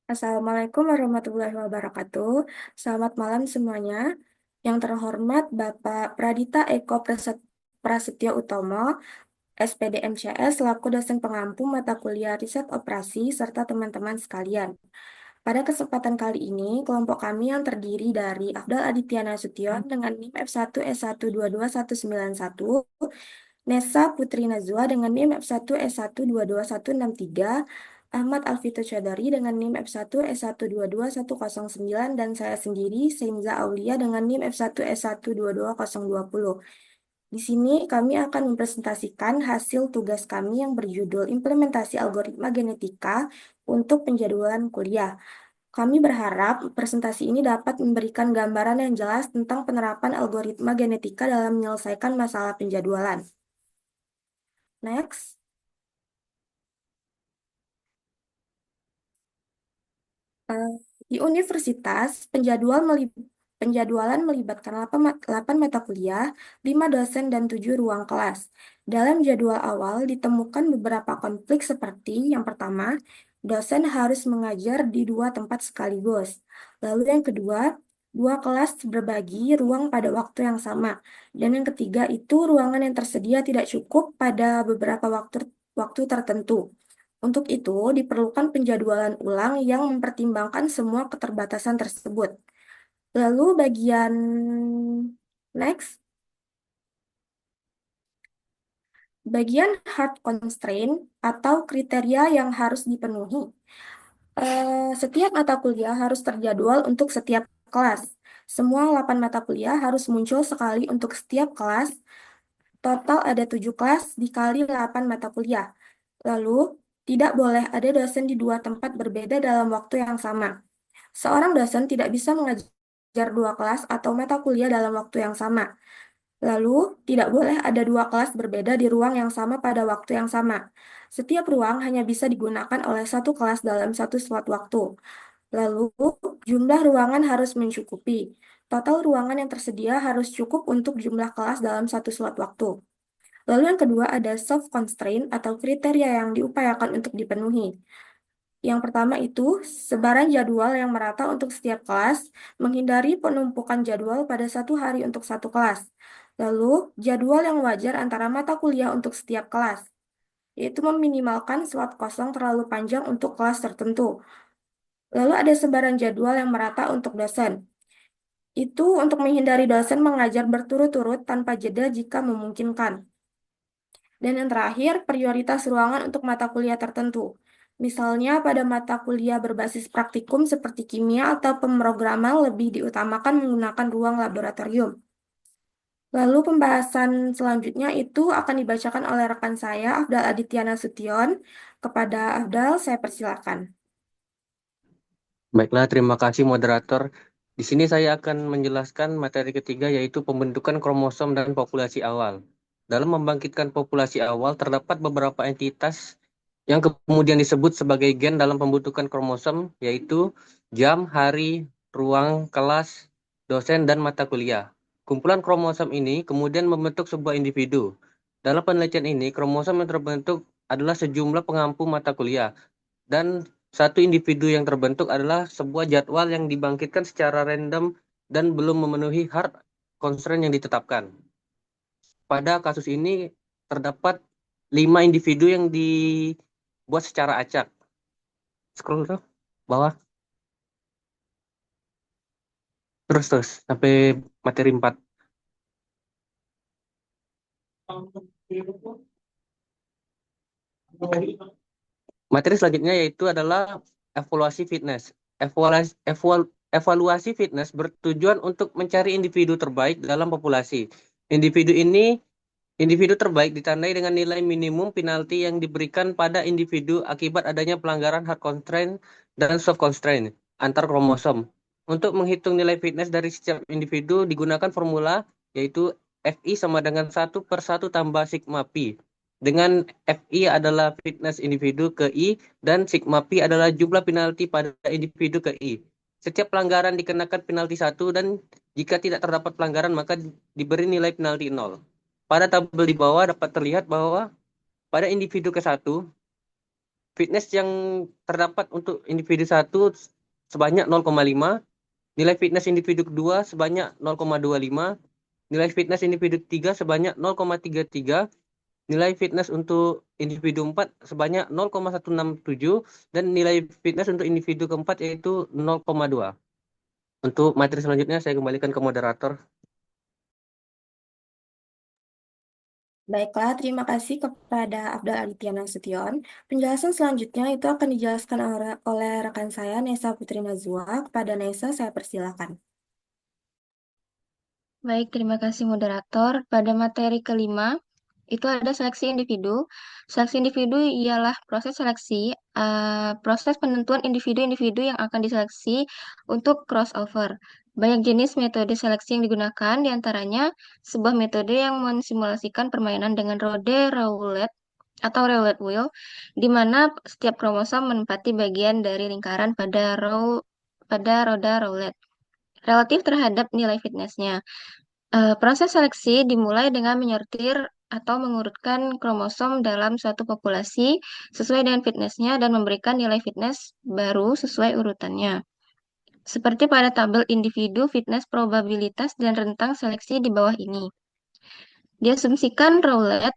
Assalamualaikum warahmatullahi wabarakatuh. Selamat malam semuanya. Yang terhormat Bapak Pradita Eko Prasetyo Utomo, SPD MCS, selaku dosen pengampu mata kuliah riset operasi, serta teman-teman sekalian. Pada kesempatan kali ini, kelompok kami yang terdiri dari Afdal Aditya Nasution dengan NIM F1 S1222191, Nesa Putri Nazwa dengan NIM F1 S1222163, Ahmad Alvito Chadari dengan NIM F1 S1222109, dan saya sendiri, Seinza Aulia dengan NIM F1 S1222020. Di sini kami akan mempresentasikan hasil tugas kami yang berjudul Implementasi Algoritma Genetika untuk Penjadwalan Kuliah. Kami berharap presentasi ini dapat memberikan gambaran yang jelas tentang penerapan algoritma genetika dalam menyelesaikan masalah penjadwalan. Next. Eh, Di universitas, penjadwalan melibatkan 8 mata kuliah, 5 dosen, dan 7 ruang kelas. Dalam jadwal awal ditemukan beberapa konflik seperti yang pertama, dosen harus mengajar di 2 tempat sekaligus. Lalu yang kedua, 2 kelas berbagi ruang pada waktu yang sama. Dan yang ketiga itu ruangan yang tersedia tidak cukup pada beberapa waktu tertentu. Untuk itu, diperlukan penjadwalan ulang yang mempertimbangkan semua keterbatasan tersebut. Lalu bagian next, bagian hard constraint atau kriteria yang harus dipenuhi. Setiap mata kuliah harus terjadwal untuk setiap kelas. Semua 8 mata kuliah harus muncul sekali untuk setiap kelas. Total ada 7 kelas dikali 8 mata kuliah. Lalu, tidak boleh ada dosen di 2 tempat berbeda dalam waktu yang sama. Seorang dosen tidak bisa mengajar 2 kelas atau mata kuliah dalam waktu yang sama. Lalu, tidak boleh ada 2 kelas berbeda di ruang yang sama pada waktu yang sama. Setiap ruang hanya bisa digunakan oleh 1 kelas dalam 1 slot waktu. Lalu, jumlah ruangan harus mencukupi. Total ruangan yang tersedia harus cukup untuk jumlah kelas dalam 1 slot waktu. Lalu yang kedua ada soft constraint atau kriteria yang diupayakan untuk dipenuhi. Yang pertama itu, sebaran jadwal yang merata untuk setiap kelas, menghindari penumpukan jadwal pada 1 hari untuk 1 kelas. Lalu, jadwal yang wajar antara mata kuliah untuk setiap kelas, yaitu meminimalkan slot kosong terlalu panjang untuk kelas tertentu. Lalu ada sebaran jadwal yang merata untuk dosen. Itu untuk menghindari dosen mengajar berturut-turut tanpa jeda jika memungkinkan. Dan yang terakhir, prioritas ruangan untuk mata kuliah tertentu. Misalnya pada mata kuliah berbasis praktikum seperti kimia atau pemrograman lebih diutamakan menggunakan ruang laboratorium. Lalu pembahasan selanjutnya itu akan dibacakan oleh rekan saya, Afdal Aditya Nasution. Kepada Afdal, saya persilakan. Baiklah, terima kasih moderator. Di sini saya akan menjelaskan materi ketiga yaitu pembentukan kromosom dan populasi awal. Dalam membangkitkan populasi awal, terdapat beberapa entitas yang kemudian disebut sebagai gen dalam pembentukan kromosom, yaitu jam, hari, ruang, kelas, dosen, dan mata kuliah. Kumpulan kromosom ini kemudian membentuk sebuah individu. Dalam penelitian ini, kromosom yang terbentuk adalah sejumlah pengampu mata kuliah, dan satu individu yang terbentuk adalah sebuah jadwal yang dibangkitkan secara random dan belum memenuhi hard constraint yang ditetapkan. Pada kasus ini terdapat 5 individu yang dibuat secara acak. Scroll ke bawah terus sampai materi 4. Materi selanjutnya yaitu adalah evaluasi fitness. Evaluasi fitness bertujuan untuk mencari individu terbaik dalam populasi. Individu terbaik ditandai dengan nilai minimum penalti yang diberikan pada individu akibat adanya pelanggaran hard constraint dan soft constraint antar kromosom. Untuk menghitung nilai fitness dari setiap individu digunakan formula yaitu FI sama dengan 1/1 tambah sigma pi. Dengan FI adalah fitness individu ke I dan sigma pi adalah jumlah penalti pada individu ke I. Setiap pelanggaran dikenakan penalti 1 dan jika tidak terdapat pelanggaran maka diberi nilai penalti 0. Pada tabel di bawah dapat terlihat bahwa pada individu ke-1 fitness yang terdapat untuk individu satu sebanyak 0,5, nilai fitness individu kedua sebanyak 0,25, nilai fitness individu ketiga sebanyak 0,33, nilai fitness untuk individu 4 sebanyak 0,167, dan nilai fitness untuk individu keempat yaitu 0,2. Untuk materi selanjutnya saya kembalikan ke moderator. Baiklah, terima kasih kepada Abdul Aditya Nasution. Penjelasan selanjutnya itu akan dijelaskan oleh rekan saya, Nesa Putri Nazwa. Kepada Nesa, saya persilakan. Baik, terima kasih moderator. Pada materi kelima, itu ada seleksi individu. Seleksi individu ialah proses seleksi, proses penentuan individu-individu yang akan diseleksi untuk crossover. Banyak jenis metode seleksi yang digunakan, diantaranya sebuah metode yang mensimulasikan permainan dengan rode roulette atau roulette wheel, di mana setiap kromosom menempati bagian dari lingkaran pada roda roulette relatif terhadap nilai fitnessnya. Proses seleksi dimulai dengan menyortir atau mengurutkan kromosom dalam suatu populasi sesuai dengan fitnessnya dan memberikan nilai fitness baru sesuai urutannya. Seperti pada tabel individu fitness probabilitas dan rentang seleksi di bawah ini. Diasumsikan roulette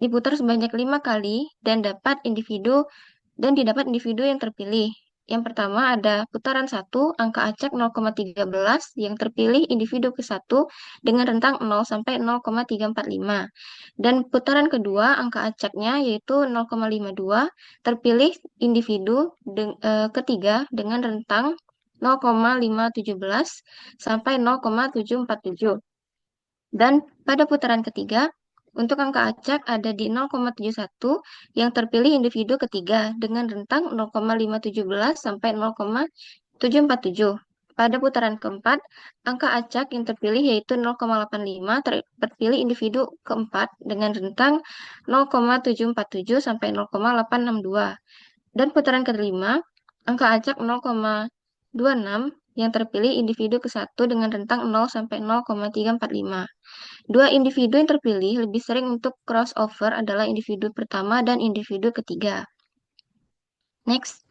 diputar sebanyak 5 kali dan didapat individu yang terpilih. Yang pertama ada putaran 1, angka acak 0,13 yang terpilih individu ke-1 dengan rentang 0 sampai 0,345. Dan putaran kedua, angka acaknya yaitu 0,52 terpilih individu ketiga dengan rentang 0,517 sampai 0,747. Dan pada putaran ketiga, untuk angka acak ada di 0,71 yang terpilih individu ketiga dengan rentang 0,517 sampai 0,747. Pada putaran keempat, angka acak yang terpilih yaitu 0,85 terpilih individu keempat dengan rentang 0,747 sampai 0,862. Dan putaran kelima, angka acak 0,26 yang terpilih individu ke-1 dengan rentang 0 sampai 0,345. Dua individu yang terpilih lebih sering untuk crossover adalah individu pertama dan individu ketiga. Next.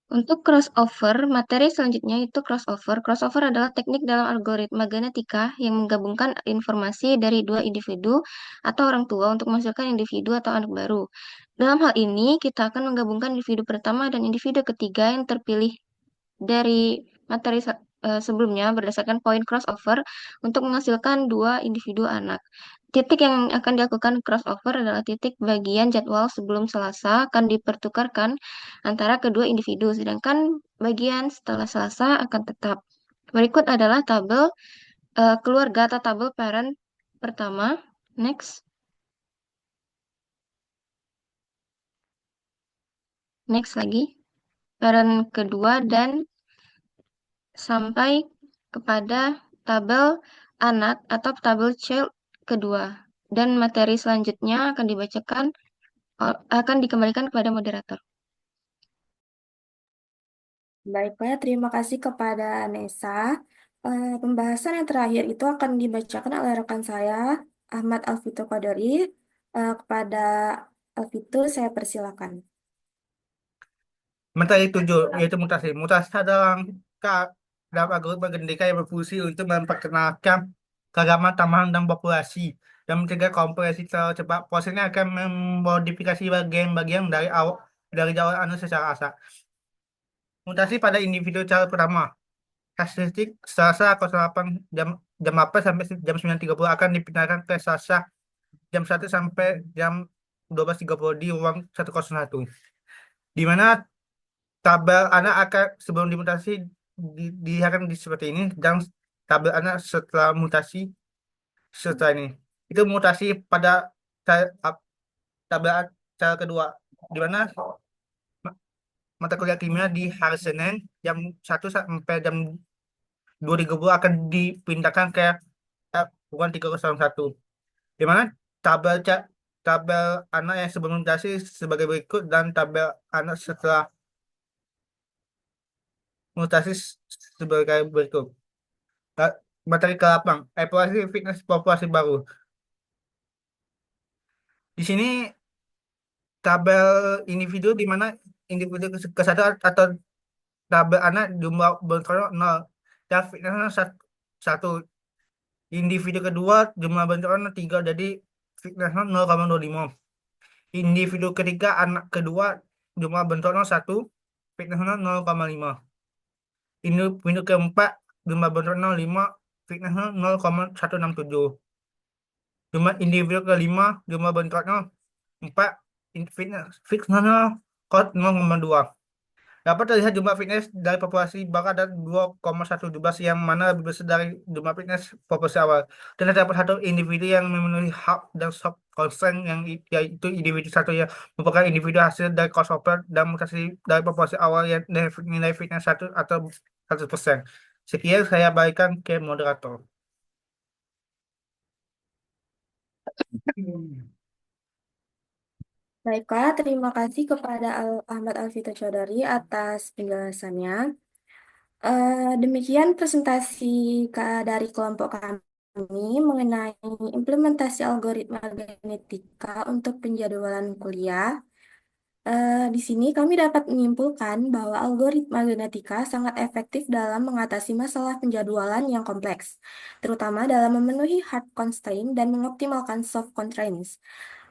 Untuk crossover, materi selanjutnya itu crossover. Crossover adalah teknik dalam algoritma genetika yang menggabungkan informasi dari dua individu atau orang tua untuk menghasilkan individu atau anak baru. Dalam hal ini, kita akan menggabungkan individu pertama dan individu ketiga yang terpilih dari materi sebelumnya berdasarkan poin crossover untuk menghasilkan dua individu anak. Titik yang akan dilakukan crossover adalah titik bagian jadwal sebelum Selasa akan dipertukarkan antara kedua individu, sedangkan bagian setelah Selasa akan tetap. Berikut adalah tabel keluarga atau tabel parent pertama. Next. Next lagi. Parent kedua dan sampai kepada tabel anak atau tabel child kedua. Dan materi selanjutnya akan dikembalikan kepada moderator. Baiklah, terima kasih kepada Nesa. Pembahasan yang terakhir itu akan dibacakan oleh rekan saya, Ahmad Alvito Qadori. Kepada Alvito, saya persilakan. Materi 7 yaitu mutasi. Mutasi adalah dalam algoritma genetika yang berfungsi untuk memperkenalkan keragaman tamahan dan populasi dan mencegah kompresi terlalu cepat. Prosesnya akan memodifikasi bagian-bagian dari jawaban anu secara asal. Mutasi pada individu cara pertama. Karakteristik Selasa 08 jam 8 sampai jam 9.30 akan dipindahkan ke Selasa jam 1 sampai jam 12.30 di ruang 101. Di mana tabel anak akan sebelum dimutasi dilihatkan seperti ini dan tabel anak setelah mutasi setelah ini. Itu mutasi pada tabel cara kedua, di mana mata kuliah kimia di hari Senin jam 1 sampai jam 2.30 akan dipindahkan ke ruang 301. Di mana tabel tabel anak yang sebelum mutasi sebagai berikut dan tabel anak setelah mutasi sebagai berikut. Materi ke-8, evaluasi fitness populasi baru. Di sini tabel individu di mana individu ke satu atau tabel anak jumlah bentuknya nol dan fitnessnya satu. Individu kedua jumlah bentuknya tiga jadi fitnessnya 0,25. Individu ketiga anak kedua jumlah bentuknya satu fitnessnya 0,5. Individu keempat jumlah bentuknya 5 fitnessnya 0,167. Jumlah individu kelima jumlah bentuknya 4 fitnessnya 0,2. Dapat terlihat jumlah fitness dari populasi bakal ada 2,117 yang mana lebih besar dari jumlah fitness populasi awal. Dan terdapat satu individu yang memenuhi hak dan soft constraint yang yaitu individu satu yang merupakan individu hasil dari crossover dan mutasi dari populasi awal yang nilai fitness satu atau 100%. Sekian saya bagikan ke moderator. Baiklah, terima kasih kepada Ahmad Alvito Chaudhary atas penjelasannya. Demikian presentasi dari kelompok kami mengenai implementasi algoritma genetika untuk penjadwalan kuliah. Di sini kami dapat menyimpulkan bahwa algoritma genetika sangat efektif dalam mengatasi masalah penjadwalan yang kompleks, terutama dalam memenuhi hard constraint dan mengoptimalkan soft constraints.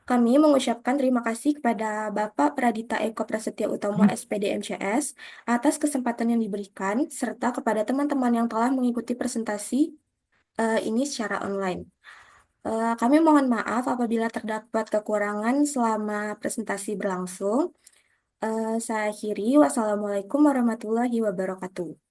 Kami mengucapkan terima kasih kepada Bapak Pradita Eko Prasetya Utomo SPD MCS atas kesempatan yang diberikan, serta kepada teman-teman yang telah mengikuti presentasi ini secara online. Kami mohon maaf apabila terdapat kekurangan selama presentasi berlangsung. Saya akhiri. Wassalamualaikum warahmatullahi wabarakatuh.